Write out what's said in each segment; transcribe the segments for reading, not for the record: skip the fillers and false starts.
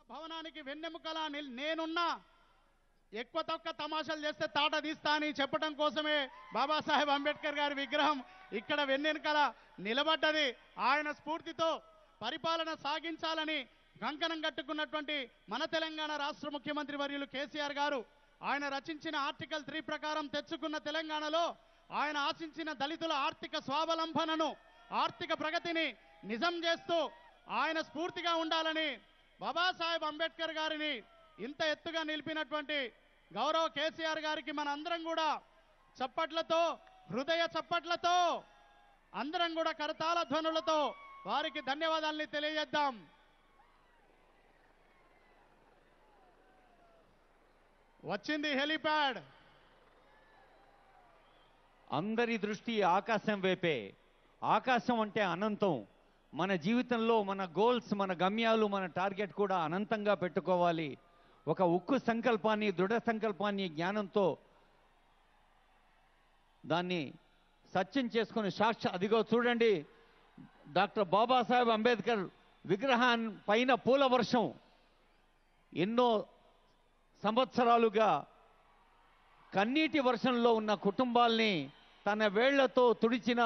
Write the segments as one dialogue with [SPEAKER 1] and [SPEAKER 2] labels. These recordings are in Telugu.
[SPEAKER 1] భవనానికి వెన్నెముకలా నేనున్నా, ఎక్కువ తక్కువ తమాషాలు చేస్తే తాట తీస్తా అని చెప్పడం కోసమే బాబాసాహెబ్ అంబేద్కర్ గారి విగ్రహం ఇక్కడ వెన్నెముకల నిలబడ్డది. ఆయన స్ఫూర్తితో పరిపాలన సాగించాలని కంకణం కట్టుకున్నటువంటి మన తెలంగాణ రాష్ట్ర ముఖ్యమంత్రి వర్యులు కేసీఆర్ గారు ఆయన రచించిన ఆర్టికల్ 3 ప్రకారం తెచ్చుకున్న తెలంగాణలో ఆయన ఆశించిన దళితుల ఆర్థిక స్వావలంబనను, ఆర్థిక ప్రగతిని నిజం చేస్తూ ఆయన స్ఫూర్తిగా ఉండాలని బాబాసాహెబ్ అంబేద్కర్ గారిని ఇంత ఎత్తుగా నిలిపినటువంటి గౌరవ కేసీఆర్ గారికి మన అందరం కూడా చప్పట్లతో, హృదయ చప్పట్లతో, అందరం కూడా కరతాళ ధ్వనులతో వారికి ధన్యవాదాలని తెలియజేద్దాం. వచ్చింది హెలిప్యాడ్.
[SPEAKER 2] అందరి దృష్టి ఆకాశం వైపే. ఆకాశం అంటే అనంతం. మన జీవితంలో మన గోల్స్, మన గమ్యాలు, మన టార్గెట్ కూడా అనంతంగా పెట్టుకోవాలి. ఒక ఉక్కు సంకల్పాన్ని, దృఢ సంకల్పాన్ని జ్ఞానంతో దాన్ని సత్యం చేసుకుని అదిగో చూడండి, డాక్టర్ బాబాసాహెబ్ అంబేద్కర్ విగ్రహాన్ని పైన పూల వర్షం. ఎన్నో సంవత్సరాలుగా కన్నీటి వర్షంలో ఉన్న కుటుంబాల్ని తన వేళ్లతో తుడిచిన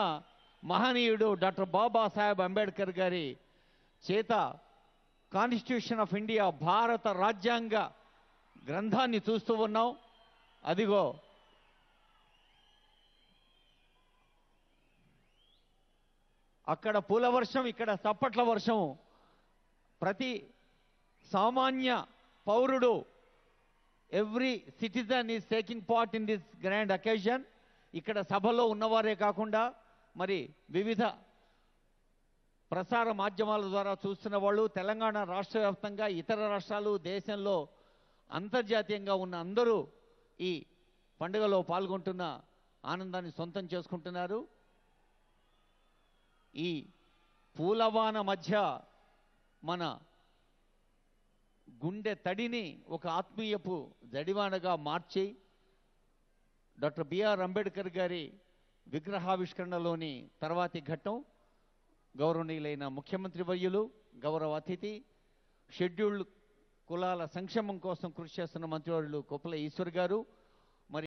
[SPEAKER 2] మహనీయుడు డాక్టర్ బాబాసాహెబ్ అంబేద్కర్ గారి చేత కాన్స్టిట్యూషన్ ఆఫ్ ఇండియా, భారత రాజ్యాంగ గ్రంథాన్ని చూస్తూ ఉన్నాం. అదిగో అక్కడ పూల వర్షం, ఇక్కడ చప్పట్ల వర్షం. ప్రతి సామాన్య పౌరుడు, every citizen is taking part in this grand occasion. ఇక్కడ సభలో ఉన్నవారే కాకుండా మరి వివిధ ప్రసార మాధ్యమాల ద్వారా చూస్తున్న వాళ్ళు, తెలంగాణ రాష్ట్ర వ్యాప్తంగా, ఇతర రాష్ట్రాలు, దేశంలో అంతర్జాతీయంగా ఉన్న అందరూ ఈ పండుగలో పాల్గొంటున్న ఆనందాన్ని సొంతం చేసుకుంటున్నారు. ఈ పూలవాన మధ్య మన గుండె తడిని ఒక ఆత్మీయపు జడివానగా మార్చి డాక్టర్ బిఆర్ అంబేద్కర్ గారి విగ్రహావిష్కరణలోని తర్వాతి ఘట్టం గౌరవనీయులైన ముఖ్యమంత్రి వర్యులు, గౌరవ అతిథి, షెడ్యూల్డ్ కులాల సంక్షేమం కోసం కృషి చేస్తున్న మంత్రివర్యులు కొప్పుల ఈశ్వర్ గారు,